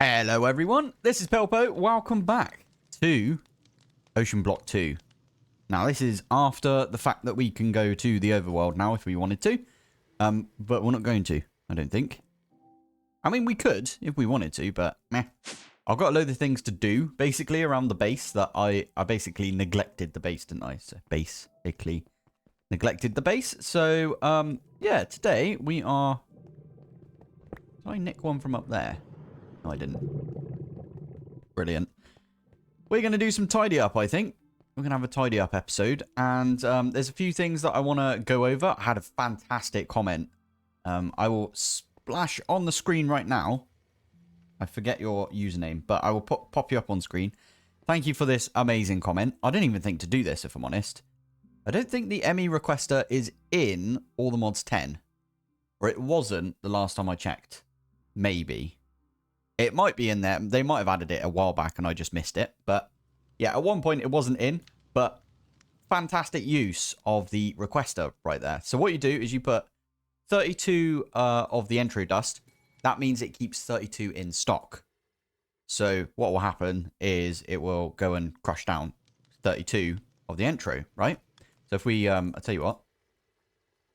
Hello everyone, this is Pilpoh. Welcome back to OceanBlock 2. Now this is after the fact that we can go to the overworld now if we wanted to. But we're not going to, I don't think. I mean, we could if we wanted to, but meh. I've got a load of things to do, basically, around the base that I basically neglected the base, didn't I? So, basically neglected the base. So, yeah, today we are... Did I nick one from up there? No, I didn't. Brilliant. We're going to do some tidy up, I think. We're going to have a tidy up episode. And there's a few things that I want to go over. I had a fantastic comment. I will splash on the screen right now. I forget your username, but I will pop you up on screen. Thank you for this amazing comment. I didn't even think to do this, if I'm honest. I don't think the ME requester is in All the Mods 10. Or it wasn't the last time I checked. Maybe. It might be in there. They might have added it a while back and I just missed it. But yeah, at one point it wasn't in. But fantastic use of the requester right there. So what you do is you put 32 of the entry dust. That means it keeps 32 in stock. So what will happen is it will go and crush down 32 of the intro, right? So if we, I'll tell you what.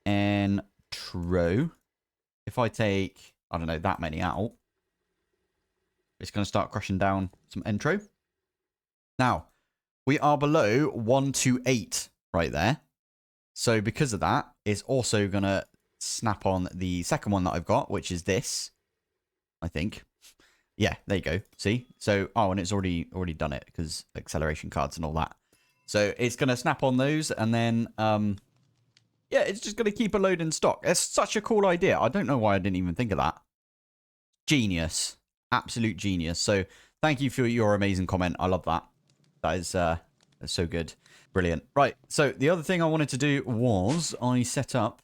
Intro. If I take, I don't know, that many out. It's going to start crushing down some intro. Now, we are below 128 right there. So because of that, it's also going to snap on the second one that I've got, which is this. I think. Yeah, there you go. See? So, oh, and it's already done it because acceleration cards and all that. So it's going to snap on those and then, yeah, it's just going to keep a load in stock. It's such a cool idea. I don't know why I didn't even think of that. Genius. Absolute genius. So thank you for your amazing comment. I love that. That is that's so good. Brilliant. Right. So the other thing I wanted to do was I set up,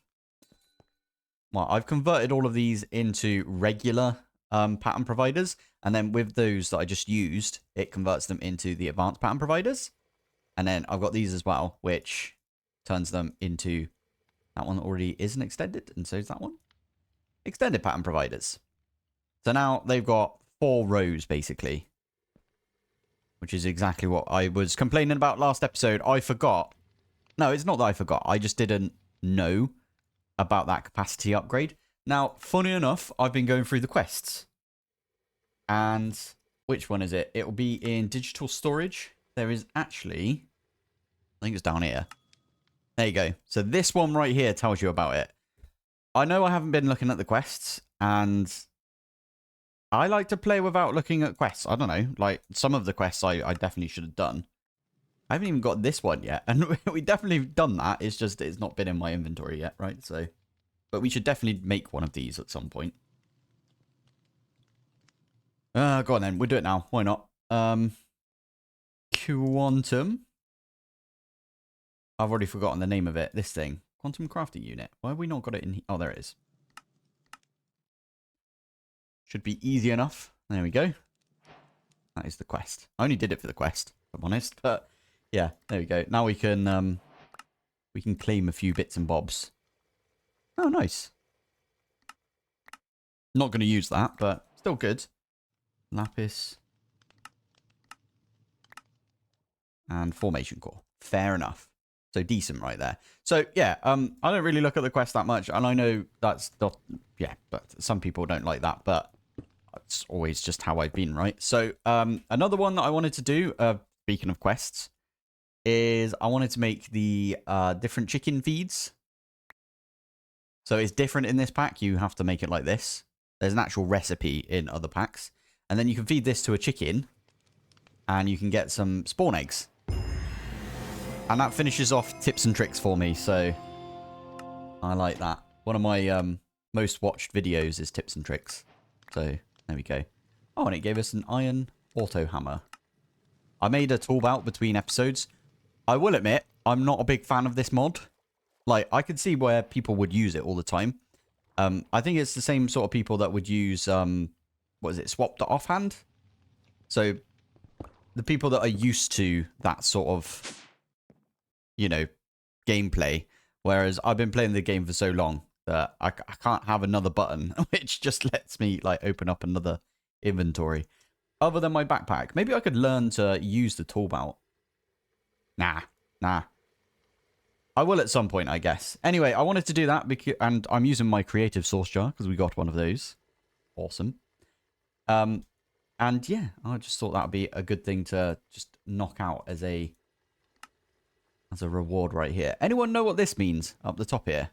well, I've converted all of these into regular pattern providers, and then with those that I just used, it converts them into the advanced pattern providers. And then I've got these as well, which turns them into, that one already isn't extended, and so is that one. Extended pattern providers. So now they've got 4 rows basically, which is exactly what I was complaining about last episode. I forgot. No, it's not that I forgot. I just didn't know about that capacity upgrade. Now, funny enough, I've been going through the quests. And which one is it? It will be in digital storage. There is actually, I think it's down here. There you go. So this one right here tells you about it. I know I haven't been looking at the quests, and I like to play without looking at quests. I don't know. Like, some of the quests I definitely should have done. I haven't even got this one yet. And we definitely done that. It's just it's not been in my inventory yet, right? So... But we should definitely make one of these at some point. Go on then. We'll do it now. Why not? Quantum. I've already forgotten the name of it. This thing. Quantum crafting unit. Why have we not got it in here? Oh, there it is. Should be easy enough. There we go. That is the quest. I only did it for the quest, if I'm honest. But yeah, there we go. Now we can claim a few bits and bobs. Oh, nice. Not going to use that, but still good. Lapis. And formation core. Fair enough. So decent right there. So, yeah, I don't really look at the quest that much. And I know that's not... Yeah, but some people don't like that. But it's always just how I've been, right? So, another one that I wanted to do, speaking of quests, is I wanted to make the different chicken feeds. So it's different in this pack. You have to make it like this. There's an actual recipe in other packs. And then you can feed this to a chicken. And you can get some spawn eggs. And that finishes off tips and tricks for me. So I like that. One of my most watched videos is tips and tricks. So there we go. Oh, and it gave us an iron auto hammer. I made a tool belt between episodes. I will admit, I'm not a big fan of this mod. Like, I could see where people would use it all the time. I think it's the same sort of people that would use, what is it, swap the offhand? So, the people that are used to that sort of, you know, gameplay. Whereas I've been playing the game for so long that I can't have another button, which just lets me, like, open up another inventory. Other than my backpack. Maybe I could learn to use the tool belt. Nah. I will at some point, I guess. Anyway, I wanted to do that, and I'm using my creative source jar because we got one of those. Awesome. And yeah, I just thought that would be a good thing to just knock out as a reward right here. Anyone know what this means up the top here?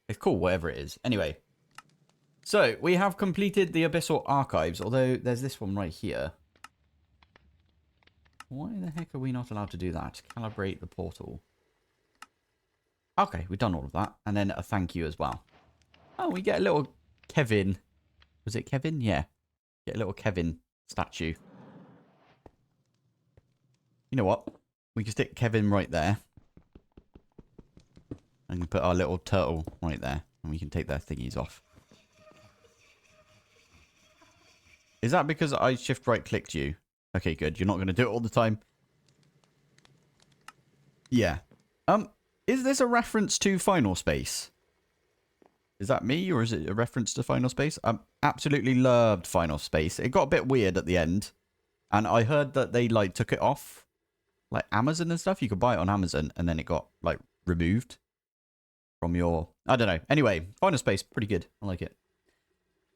It's cool, whatever it is. Anyway, so we have completed the Abyssal Archives, although there's this one right here. Why the heck are we not allowed to do that? Calibrate the portal. Okay, we've done all of that. And then a thank you as well. Oh, we get a little Kevin. Was it Kevin? Yeah. Get a little Kevin statue. You know what? We can stick Kevin right there. And we put our little turtle right there. And we can take their thingies off. Is that because I shift right clicked you? Okay, good. You're not going to do it all the time. Yeah. Is this a reference to Final Space? Is that me, or is it a reference to Final Space? I absolutely loved Final Space. It got a bit weird at the end. And I heard that they, like, took it off. Like, Amazon and stuff. You could buy it on Amazon, and then it got, like, removed from your... I don't know. Anyway, Final Space, pretty good. I like it.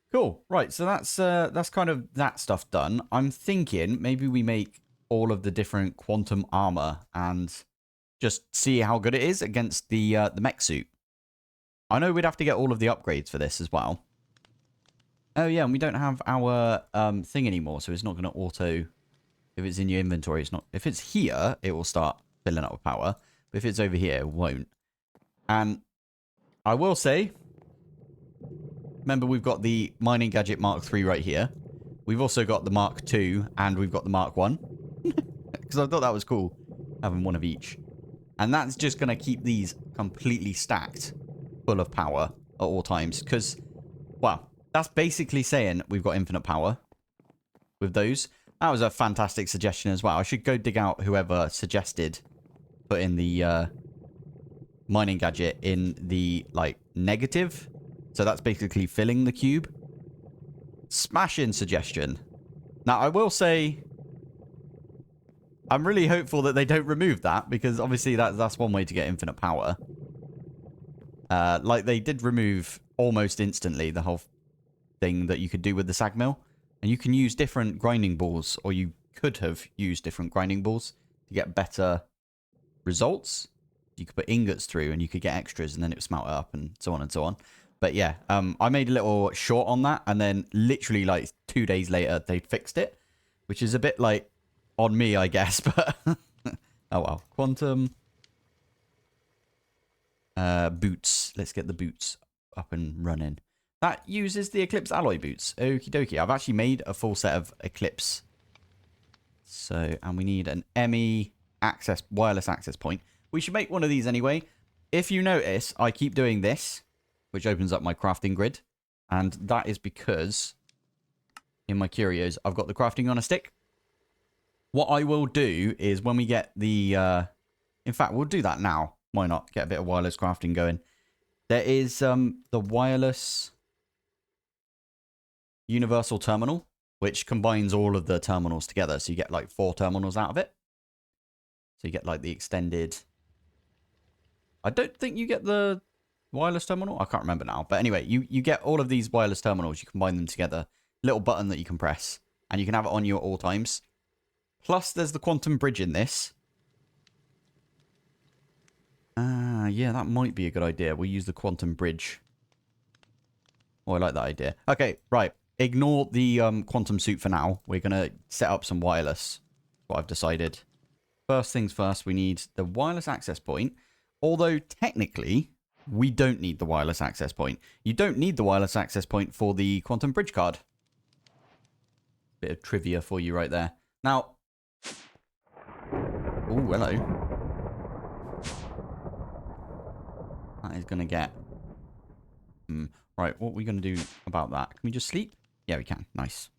Cool. Right, so that's kind of that stuff done. I'm thinking maybe we make all of the different quantum armor and just see how good it is against the mech suit. I know we'd have to get all of the upgrades for this as well. Oh yeah, and we don't have our thing anymore, so it's not going to auto. If it's in your inventory, it's not. If it's here, it will start filling up with power. But if it's over here, it won't. And I will say, remember, we've got the Mining Gadget Mark III right here. We've also got the Mark II, and we've got the Mark I. Because I thought that was cool, having one of each. And that's just going to keep these completely stacked, full of power at all times. Because, well, that's basically saying we've got infinite power with those. That was a fantastic suggestion as well. I should go dig out whoever suggested putting the mining gadget in the, like, negative. So that's basically filling the cube. Smashing suggestion. Now, I will say, I'm really hopeful that they don't remove that, because obviously that's one way to get infinite power. Like, they did remove almost instantly the whole thing that you could do with the sag mill. And you can use different grinding balls, or you could have used different grinding balls to get better results. You could put ingots through and you could get extras, and then it would smelt it up and so on and so on. But yeah, I made a little short on that, and then literally like 2 days later they fixed it, which is a bit like on me, I guess, but oh well. Quantum boots. Let's get the boots up and running. That uses the Eclipse alloy boots. Okie dokie. I've actually made a full set of Eclipse. So, and we need an ME access, wireless access point. We should make one of these anyway. If you notice, I keep doing this, which opens up my crafting grid. And that is because in my curios, I've got the crafting on a stick. What I will do is when we get the... in fact, we'll do that now. Why not? Get a bit of wireless crafting going. There is the wireless universal terminal, which combines all of the terminals together. So you get like 4 terminals out of it. So you get like the extended... I don't think you get the wireless terminal. I can't remember now. But anyway, you get all of these wireless terminals. You combine them together. Little button that you can press. And you can have it on you at all times. Plus, there's the quantum bridge in this. Yeah, that might be a good idea. We'll use the quantum bridge. Oh, I like that idea. Okay, right. Ignore the quantum suit for now. We're going to set up some wireless. That's what I've decided. First things first, we need the wireless access point. Although, technically, we don't need the wireless access point. You don't need the wireless access point for the quantum bridge card. Bit of trivia for you right there. Now... Oh, hello. That is going to get... Right, what are we going to do about that? Can we just sleep? Yeah, we can. Nice.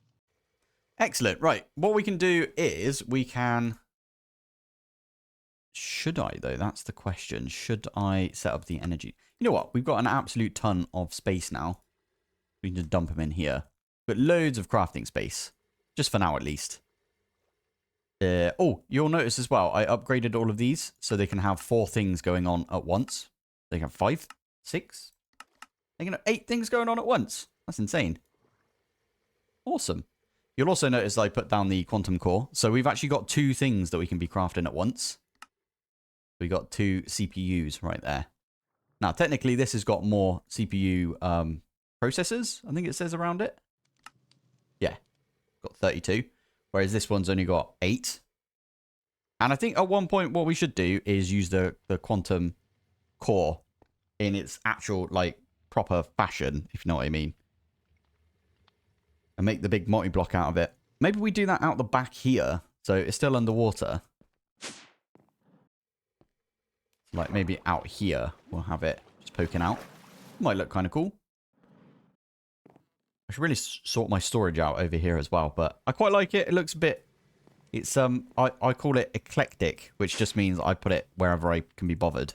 Excellent. Right, what we can do is we can... Should I, though? That's the question. Should I set up the energy? You know what? We've got an absolute ton of space now. We need to dump them in here. But loads of crafting space. Just for now, at least. Oh, you'll notice as well, I upgraded all of these so they can have 4 things going on at once. They can have 5, 6. They can have 8 things going on at once. That's insane. Awesome. You'll also notice I put down the quantum core. So we've actually got 2 things that we can be crafting at once. We got 2 CPUs right there. Now, technically, this has got more CPU processors, I think it says around it. Yeah, got 32. Whereas this one's only got 8. And I think at one point what we should do is use the quantum core in its actual, like, proper fashion, if you know what I mean. And make the big multi-block out of it. Maybe we do that out the back here, so it's still underwater. Like, maybe out here we'll have it just poking out. Might look kind of cool. I should really sort my storage out over here as well, but I quite like it. It looks a bit... It's, I call it eclectic, which just means I put it wherever I can be bothered.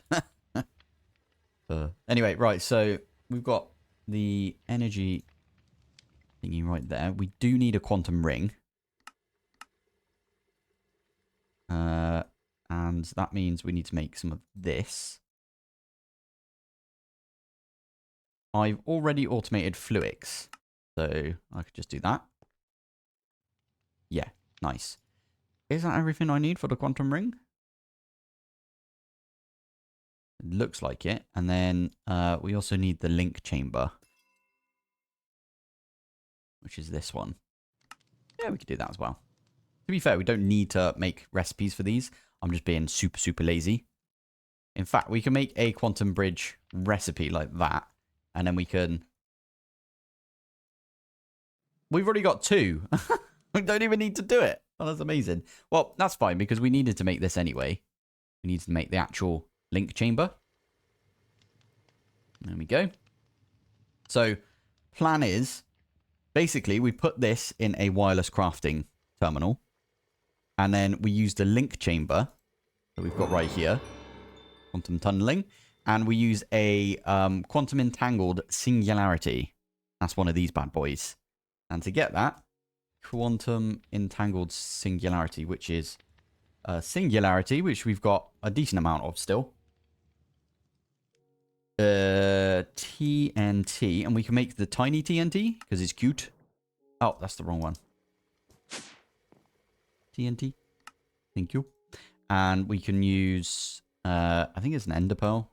Anyway, right, so we've got the energy thingy right there. We do need a quantum ring. And that means we need to make some of this. I've already automated fluics. So I could just do that. Yeah, nice. Is that everything I need for the quantum ring? It looks like it. And then we also need the link chamber. Which is this one. Yeah, we could do that as well. To be fair, we don't need to make recipes for these. I'm just being super, super lazy. In fact, we can make a quantum bridge recipe like that. And then we can... We've already got 2. We don't even need to do it. Oh, that's amazing. Well, that's fine because we needed to make this anyway. We need to make the actual link chamber. There we go. So, plan is, basically, we put this in a wireless crafting terminal. And then we use the link chamber that we've got right here. Quantum tunneling. And we use a quantum entangled singularity. That's one of these bad boys. And to get that, quantum entangled singularity, which is a singularity, which we've got a decent amount of still. TNT, and we can make the tiny TNT because it's cute. Oh, that's the wrong one. TNT. Thank you. And we can use, I think it's an ender pearl.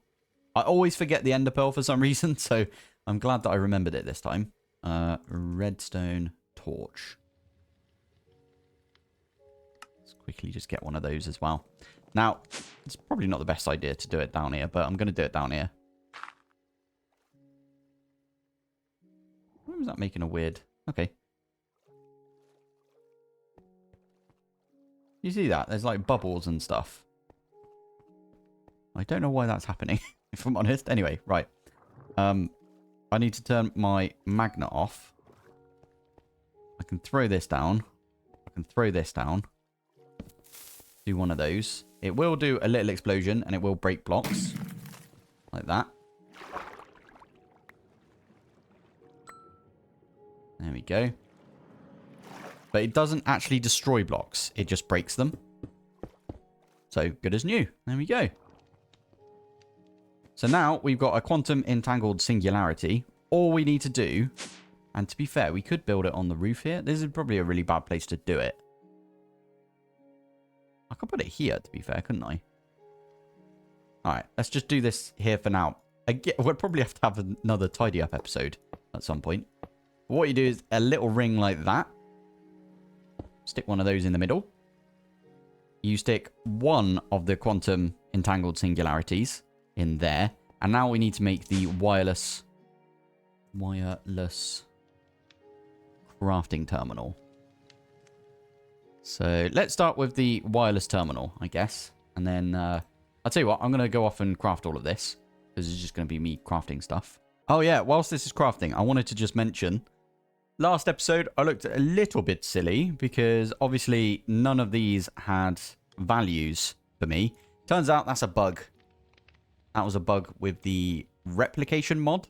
I always forget the ender pearl for some reason, so I'm glad that I remembered it this time. Redstone torch. Let's quickly just get one of those as well. Now, it's probably not the best idea to do it down here, but I'm going to do it down here. Why was that making a weird... Okay. You see that? There's like bubbles and stuff. I don't know why that's happening, if I'm honest. Anyway, right. I need to turn my magnet off. I can throw this down. I can throw this down. Do one of those. It will do a little explosion and it will break blocks. Like that. There we go. But it doesn't actually destroy blocks. It just breaks them. So, good as new. There we go. So now we've got a quantum entangled singularity. All we need to do, and to be fair, we could build it on the roof here. This is probably a really bad place to do it. I could put it here, to be fair, couldn't I? Alright, let's just do this here for now. We'll probably have to have another tidy up episode at some point. But what you do is a little ring like that. Stick one of those in the middle. You stick one of the quantum entangled singularities in there. And now we need to make the wireless crafting terminal. So let's start with the wireless terminal, I guess. And then I'll tell you what, I'm going to go off and craft all of this. Because it's just going to be me crafting stuff. Oh yeah, whilst this is crafting, I wanted to just mention... Last episode, I looked a little bit silly because obviously none of these had values for me. Turns out that's a bug. That was a bug with the replication mod.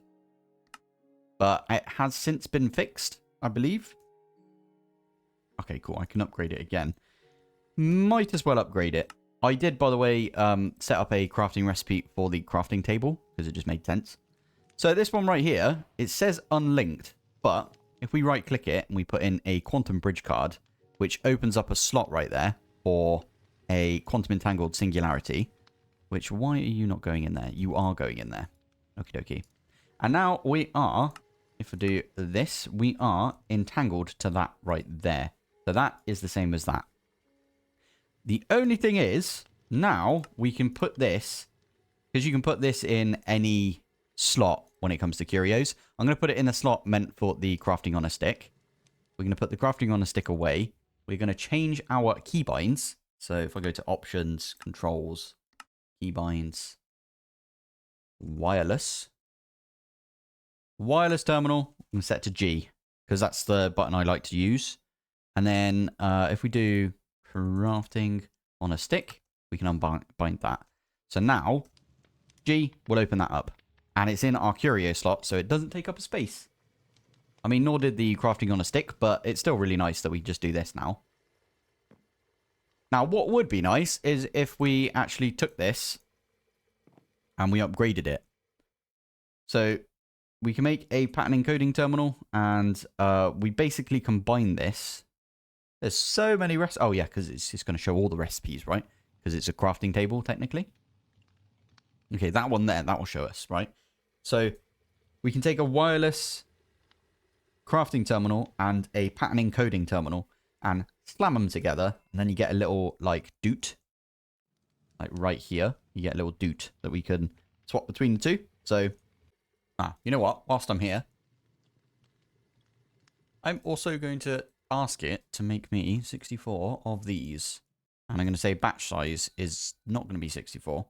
but it has since been fixed, I believe. Okay, cool. I can upgrade it again. Might as well upgrade it. I did, by the way, set up a crafting recipe for the crafting table because it just made sense. So this one right here, it says unlinked, but if we right click it and we put in a quantum bridge card, which opens up a slot right there for a quantum entangled singularity, which, why are you not going in there? You are going in there. Okie dokie. And now we are, if I do this, we are entangled to that right there. So that is the same as that. The only thing is, now we can put this, because you can put this in any slot when it comes to curios. I'm going to put it in a slot meant for the crafting on a stick. We're going to put the crafting on a stick away. We're going to change our keybinds. So if I go to options, controls, keybinds, wireless terminal, I'm going to set to G because that's the button I like to use. And then if we do crafting on a stick, we can unbind that. So now G will open that up. And it's in our curio slot, so it doesn't take up a space. I mean, nor did the crafting on a stick, but it's still really nice that we just do this now. Now, what would be nice is if we actually took this and we upgraded it. So we can make a pattern encoding terminal, and we basically combine this. There's so many recipes. Oh, yeah, because it's just going to show all the recipes, right? Because it's a crafting table, technically. Okay, that one there, that will show us, right? So we can take a wireless crafting terminal and a pattern encoding terminal and slam them together, and then you get a little, like, doot. Like, right here, you get a little doot that we can swap between the two. So, you know what? Whilst I'm here, I'm also going to ask it to make me 64 of these. And I'm going to say batch size is not going to be 64.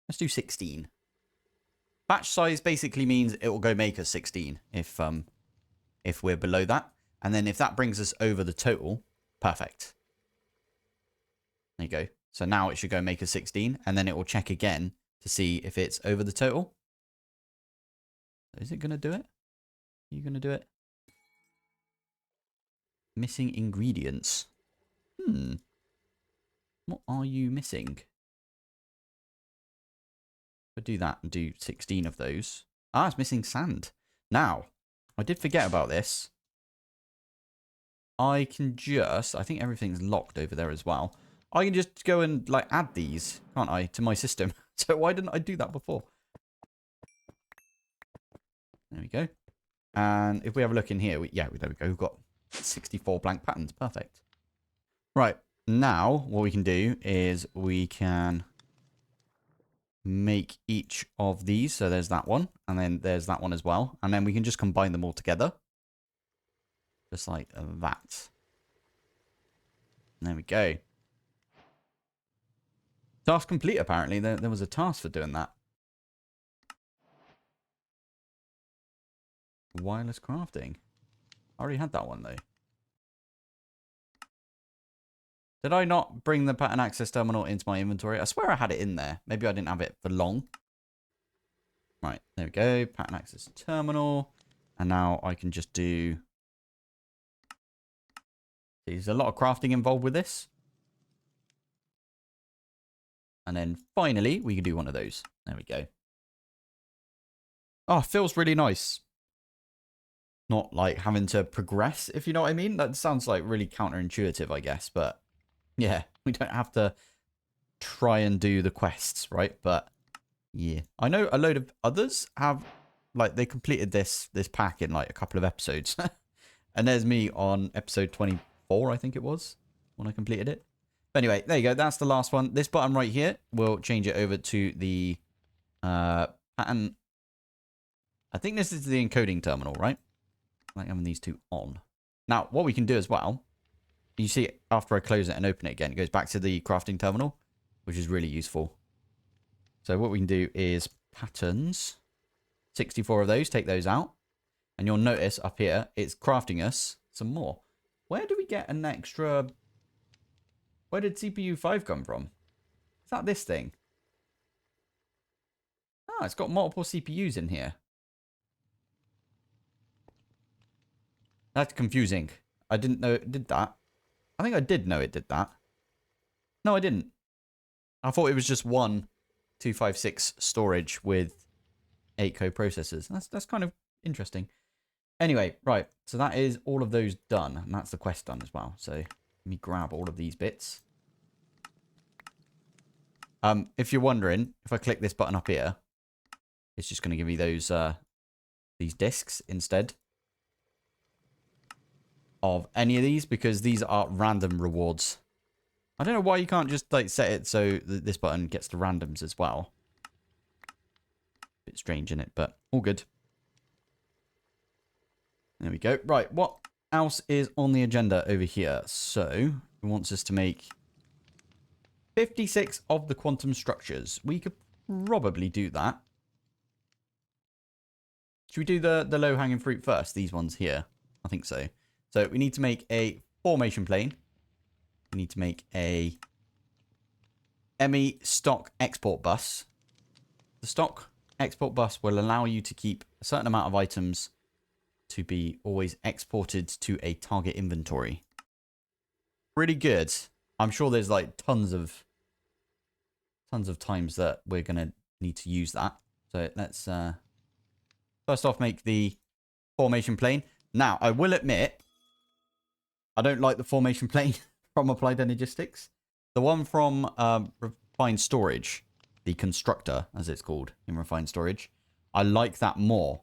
Let's do 16. Batch size basically means it will go make us 16 if we're below that. And then if that brings us over the total, perfect. There you go. So now it should go make us 16, and then it will check again to see if it's over the total. Is it going to do it? Are you going to do it? Missing ingredients. What are you missing? We'll do that and do 16 of those. It's missing sand. Now, I did forget about this. I can just, I think everything's locked over there as well. I can just go and, like, add these, can't I, to my system. So why didn't I do that before? There we go. And if we have a look in here, there we go. We've got 64 blank patterns. Perfect. Right. Now, what we can do is we can make each of these. So there's that one, and then there's that one as well. And then we can just combine them all together. Just like that. There we go. Task complete, apparently. There was a task for doing that. Wireless crafting. I already had that one, though. Did I not bring the pattern access terminal into my inventory? I swear I had it in there. Maybe I didn't have it for long. Right, there we go. Pattern access terminal. And now I can just do... There's a lot of crafting involved with this. And then finally, we can do one of those. There we go. Oh, it feels really nice. Not like having to progress, if you know what I mean. That sounds like really counterintuitive, I guess. But yeah, we don't have to try and do the quests, right? But yeah, I know a load of others have, like, they completed this pack in like a couple of episodes. And there's me on episode 24, I think it was, when I completed it. But anyway, there you go. That's the last one. This button right here will change it over to the pattern. I think this is the encoding terminal, right? I like having these two on. Now, what we can do as well, you see after I close it and open it again, it goes back to the crafting terminal, which is really useful. So what we can do is patterns, 64 of those, take those out. And you'll notice up here, it's crafting us some more. Where do we get an extra... Where did CPU 5 come from? Is that this thing? Oh, it's got multiple CPUs in here. That's confusing. I didn't know it did that. I think I did know it did that. No, I didn't. I thought it was just one 256 storage with 8 co-processors. That's kind of interesting. Anyway, right. So that is all of those done. And that's the quest done as well. So let me grab all of these bits. If you're wondering, if I click this button up here, it's just going to give me these discs instead of any of these, because these are random rewards. I don't know why you can't just like set it so that this button gets the randoms as well. Bit strange in it, but all good. There we go. Right, what else is on the agenda over here? So it wants us to make 56 of the quantum structures. We could probably do that. Should we do the low-hanging fruit first? These ones here. I think so. So we need to make a formation plane. We need to make a ME stock export bus. The stock export bus will allow you to keep a certain amount of items to be always exported to a target inventory. Pretty good. I'm sure there's like tons of times that we're going to need to use that. So let's first off make the formation plane. Now, I will admit, I don't like the formation plane from Applied Energistics. The one from Refined Storage, the constructor, as it's called in Refined Storage, I like that more.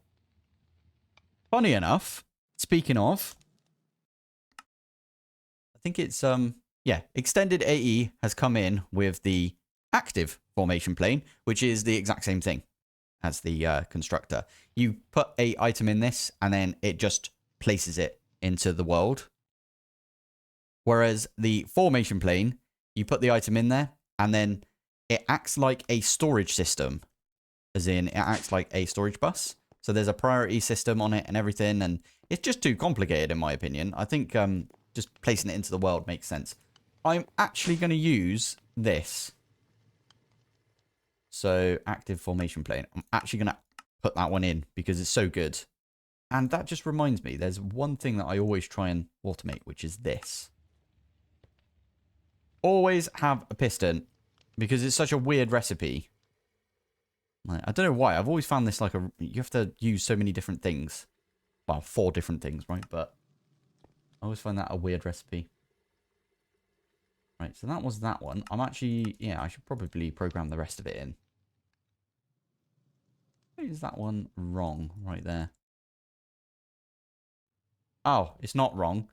Funny enough, speaking of, I think it's, yeah, Extended AE has come in with the active formation plane, which is the exact same thing as the constructor. You put a item in this, and then it just places it into the world. Whereas the formation plane, you put the item in there, and then it acts like a storage system. As in, it acts like a storage bus. So there's a priority system on it and everything, and it's just too complicated in my opinion. I think just placing it into the world makes sense. I'm actually going to use this. So, active formation plane. I'm actually going to put that one in because it's so good. And that just reminds me, there's one thing that I always try and automate, which is this. Always have a piston, because it's such a weird recipe. Like, I don't know why. I've always found this like you have to use so many different things. Well, 4 different things, right? But I always find that a weird recipe. Right, so that was that one. I'm actually, yeah, I should probably program the rest of it in. Why is that one wrong right there? Oh, it's not wrong.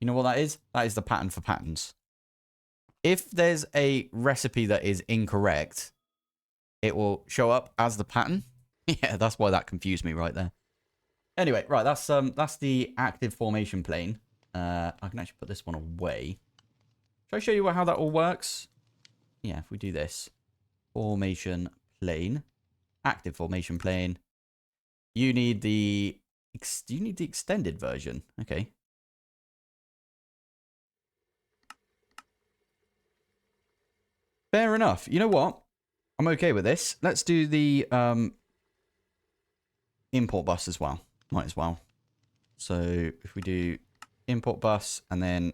You know what that is? That is the pattern for patterns. If there's a recipe that is incorrect, it will show up as the pattern. Yeah, that's why that confused me right there. Anyway, right, that's the active formation plane. I can actually put this one away. Should I show you how that all works? Yeah, if we do this. Formation plane. Active formation plane. You need the extended version. Okay. Fair enough. You know what? I'm okay with this. Let's do the import bus as well. Might as well. So if we do import bus, and then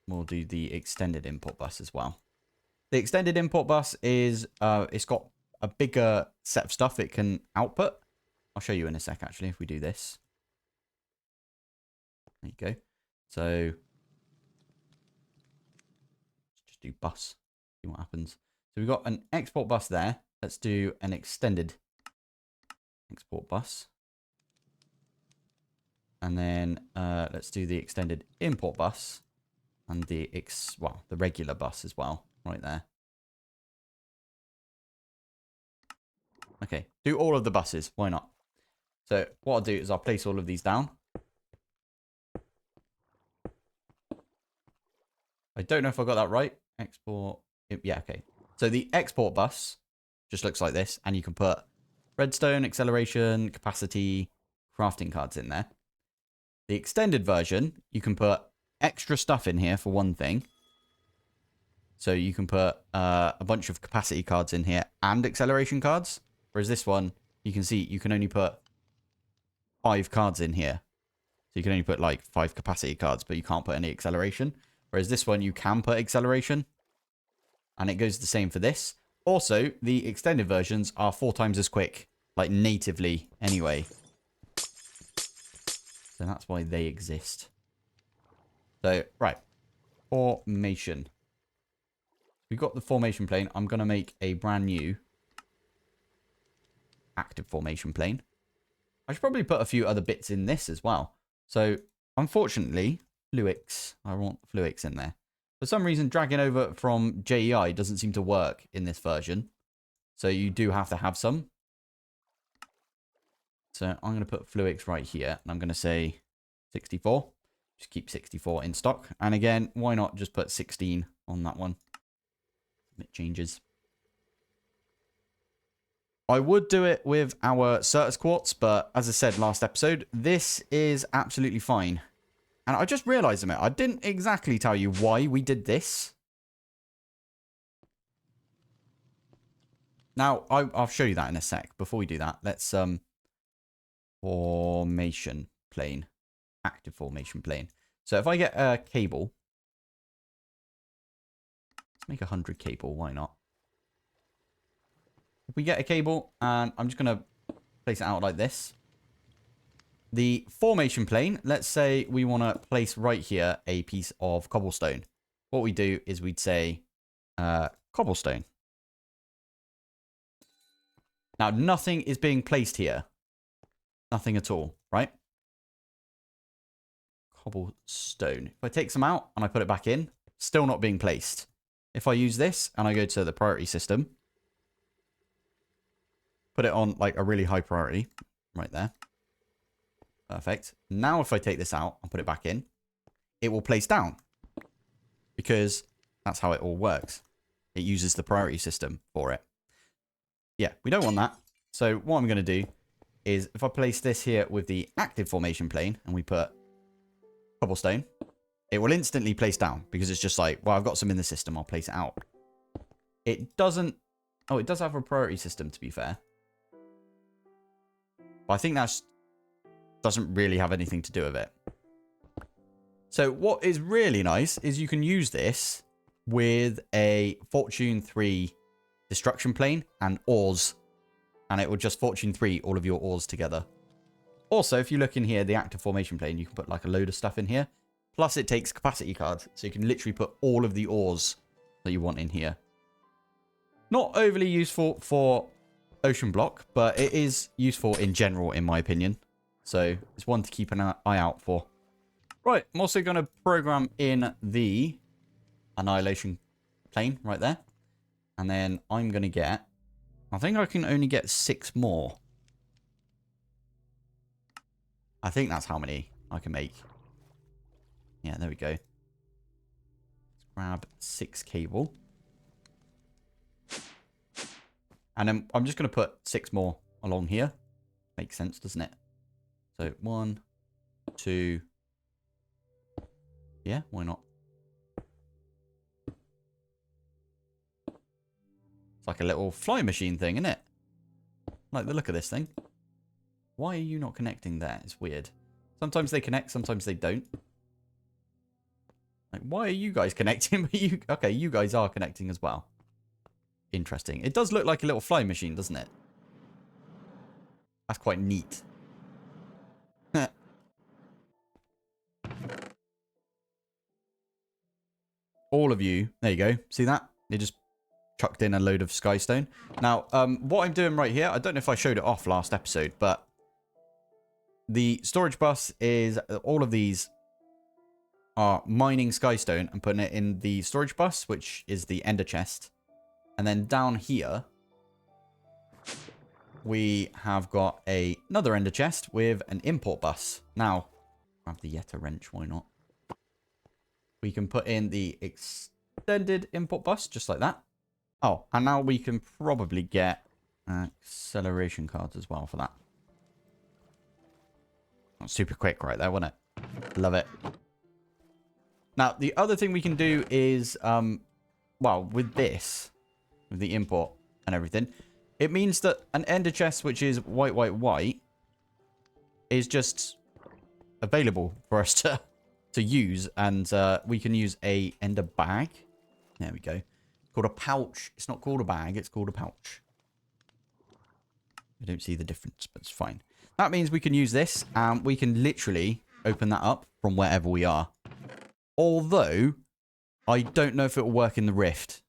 we'll do the extended import bus as well. The extended import bus is it's got a bigger set of stuff it can output. I'll show you in a sec actually if we do this. There you go. So just do bus. See what happens. So we've got an export bus there. Let's do an extended export bus. And then let's do the extended import bus and the the regular bus as well, right there. Okay, do all of the buses. Why not? So what I'll do is I'll place all of these down. I don't know if I got that right. Export. Yeah, okay. So the export bus just looks like this, and you can put redstone, acceleration, capacity, crafting cards in there. The extended version, you can put extra stuff in here for one thing. So you can put a bunch of capacity cards in here and acceleration cards. Whereas this one, you can see you can only put 5 cards in here. you can only put like 5 capacity cards, but you can't put any acceleration. Whereas this one, you can put acceleration. And it goes the same for this. Also, the extended versions are 4 times as quick, like natively anyway. So that's why they exist. So, right. Formation. We've got the formation plane. I'm going to make a brand new active formation plane. I should probably put a few other bits in this as well. So, unfortunately, Fluix. I want Fluix in there. For some reason, dragging over from JEI doesn't seem to work in this version. So, you do have to have some. So, I'm going to put Fluix right here. And I'm going to say 64. Just keep 64 in stock. And again, why not just put 16 on that one? It changes. I would do it with our Certus Quartz, but as I said last episode, this is absolutely fine. And I just realized, I didn't exactly tell you why we did this. Now, I'll show you that in a sec. Before we do that, let's formation plane. Active formation plane. So if I get a cable, let's make 100 cable, why not? If we get a cable, and I'm just going to place it out like this. The formation plane, let's say we want to place right here a piece of cobblestone. What we do is we'd say cobblestone. Now, nothing is being placed here. Nothing at all, right? Cobblestone. If I take some out and I put it back in, still not being placed. If I use this and I go to the priority system, put it on like a really high priority right there. Perfect. Now if I take this out and put it back in, it will place down because that's how it all works. It uses the priority system for it. Yeah, we don't want that. So what I'm going to do is if I place this here with the active formation plane and we put cobblestone, it will instantly place down because it's just like, well, I've got some in the system. I'll place it out. It doesn't. Oh, it does have a priority system, to be fair. But I think that doesn't really have anything to do with it. So what is really nice is you can use this with a Fortune 3 destruction plane and ores. And it will just Fortune 3 all of your ores together. Also, if you look in here, the active formation plane, you can put like a load of stuff in here. Plus, it takes capacity cards. So you can literally put all of the ores that you want in here. Not overly useful for OceanBlock, but it is useful in general, in my opinion. So it's one to keep an eye out for. Right, I'm also going to program in the annihilation plane right there. And then I'm going to get, I think I can only get 6 more. I think that's how many I can make. Yeah, there we go. Let's grab 6 cable. And then I'm just going to put 6 more along here. Makes sense, doesn't it? So 1, 2. Yeah, why not? It's like a little fly machine thing, isn't it? Like the look of this thing. Why are you not connecting there? It's weird. Sometimes they connect, sometimes they don't. Like, why are you guys connecting? Okay, you guys are connecting as well. Interesting. It does look like a little fly machine, doesn't it? That's quite neat. All of you. There you go. See that? They just chucked in a load of skystone. Now, what I'm doing right here, I don't know if I showed it off last episode, but the storage bus is all of these are mining skystone and putting it in the storage bus, which is the ender chest. And then down here, we have got another ender chest with an import bus. Now, grab the Yeta wrench, why not? We can put in the extended import bus, just like that. Oh, and now we can probably get acceleration cards as well for that. That's super quick right there, wasn't it? Love it. Now, the other thing we can do is, well, with this, with the import and everything, it means that an ender chest, which is white, white, white, is just available for us to use. And we can use a ender bag. There we go. It's called a pouch. It's not called a bag. It's called a pouch. I don't see the difference, but it's fine. That means we can use this, and we can literally open that up from wherever we are. Although, I don't know if it will work in the Rift.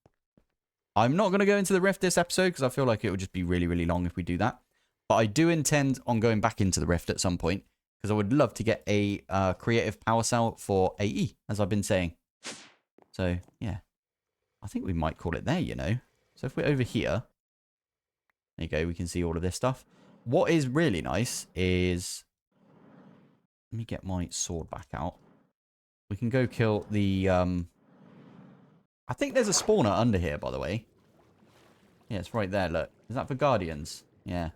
I'm not going to go into the Rift this episode, because I feel like it would just be really, really long if we do that. But I do intend on going back into the Rift at some point, because I would love to get a creative power cell for AE, as I've been saying. So, yeah. I think we might call it there, you know. So if we're over here, there you go, we can see all of this stuff. What is really nice is... Let me get my sword back out. We can go kill the... I think there's a spawner under here, by the way. Yeah, it's right there, look. Is that for Guardians? Yeah.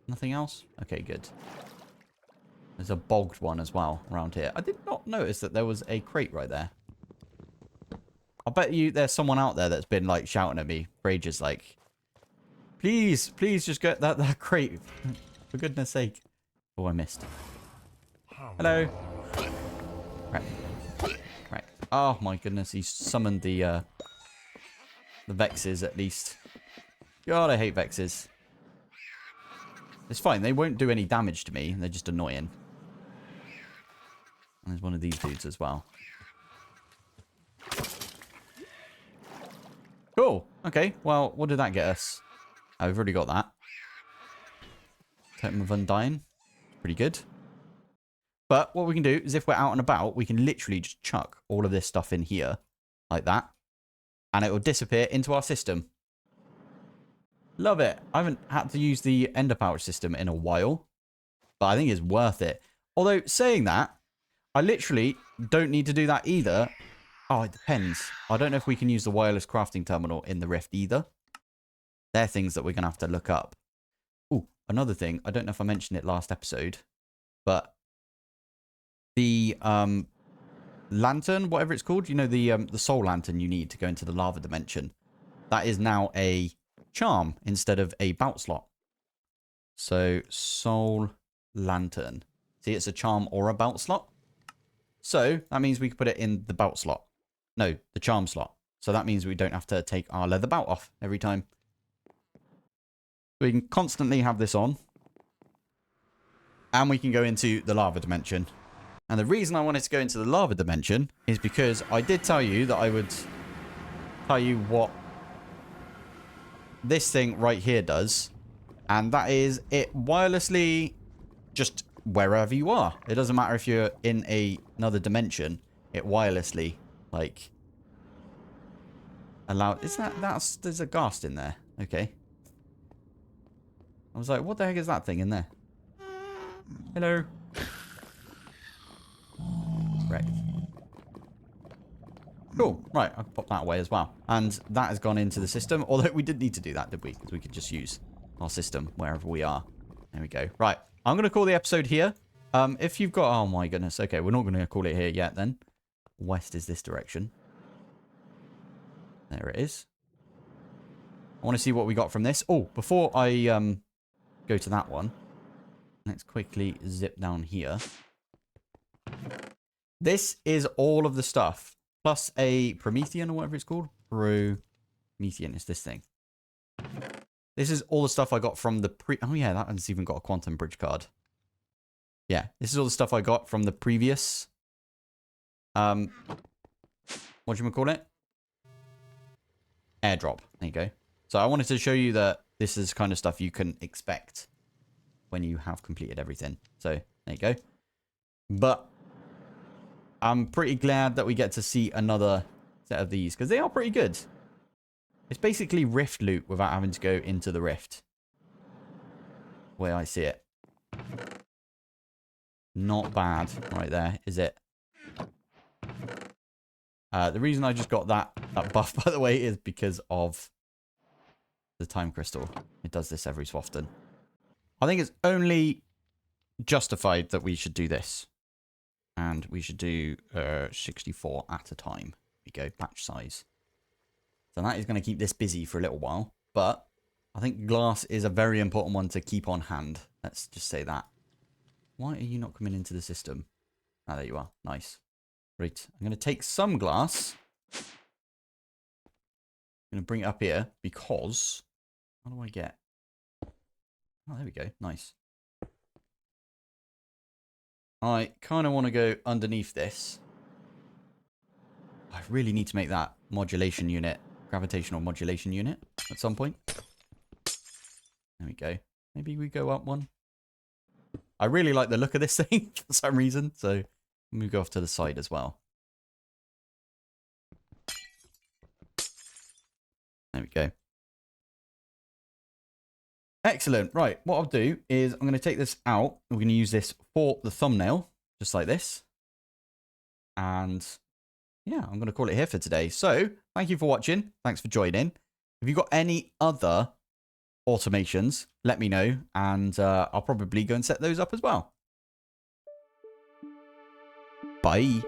Nothing else? Okay, good. There's a bogged one as well around here. I did not notice that there was a crate right there. I bet you there's someone out there that's been, like, shouting at me for ages, like, please, please just get that crate. For goodness sake. Oh, I missed. Hello. Right. Right. Oh, my goodness. He summoned the Vexes, at least. God, I hate Vexes. It's fine. They won't do any damage to me. They're just annoying. And there's one of these dudes as well. Cool. Okay. Well, what did that get us? Oh, we've already got that. Totem of Undying. Pretty good. But what we can do is if we're out and about, we can literally just chuck all of this stuff in here. Like that. And it will disappear into our system. Love it. I haven't had to use the ender pouch system in a while. But I think it's worth it. Although, saying that, I literally don't need to do that either. Oh, it depends. I don't know if we can use the wireless crafting terminal in the Rift either. They're things that we're going to have to look up. Oh, another thing. I don't know if I mentioned it last episode. But the lantern, whatever it's called. You know, the soul lantern you need to go into the lava dimension. That is now a charm instead of a bout slot. So, soul lantern. See, it's a charm or a bout slot. So, that means we can put it in the bout slot. No, the charm slot. So that means we don't have to take our leather bout off every time. We can constantly have this on. And we can go into the lava dimension. And the reason I wanted to go into the lava dimension is because I did tell you that I would tell you what this thing right here does. And that is it wirelessly just wherever you are. It doesn't matter if you're in another dimension. It wirelessly, like, there's a ghast in there. Okay. I was like, what the heck is that thing in there? Hello. Right. Cool. Right, I can pop that away as well. And that has gone into the system. Although we didn't need to do that, did we? Because we could just use our system wherever we are. There we go. Right. I'm going to call the episode here. If you've got... Oh, my goodness. Okay, we're not going to call it here yet, then. West is this direction. There it is. I want to see what we got from this. Oh, before I go to that one, let's quickly zip down here. This is all of the stuff. Plus a Promethean or whatever it's called. Promethean is this thing. This is all the stuff I got from the Oh yeah, that one's even got a Quantum Bridge card. Yeah, this is all the stuff I got from the previous... what do you call it? Airdrop. There you go. So I wanted to show you that this is kind of stuff you can expect when you have completed everything. So there you go. But I'm pretty glad that we get to see another set of these because they are pretty good. It's basically Rift loot without having to go into the Rift. The way I see it. Not bad right there, is it? The reason I just got that buff, by the way, is because of the time crystal. It does this every so often. I think it's only justified that we should do this. And we should do 64 at a time. There we go, patch size. So that is going to keep this busy for a little while. But I think glass is a very important one to keep on hand. Let's just say that. Why are you not coming into the system? Ah, there you are. Nice. Right. I'm going to take some glass. I'm going to bring it up here because... How do I get... Oh, there we go. Nice. I kind of want to go underneath this. I really need to make that modulation unit, gravitational modulation unit at some point. There we go. Maybe we go up one. I really like the look of this thing for some reason, so we go off to the side as well. There we go. Excellent. Right, what I'll do is I'm going to take this out. We're going to use this for the thumbnail, just like this. And yeah, I'm going to call it here for today. So thank you for watching. Thanks for joining. If you've got any other automations, let me know, and I'll probably go and set those up as well. Bye.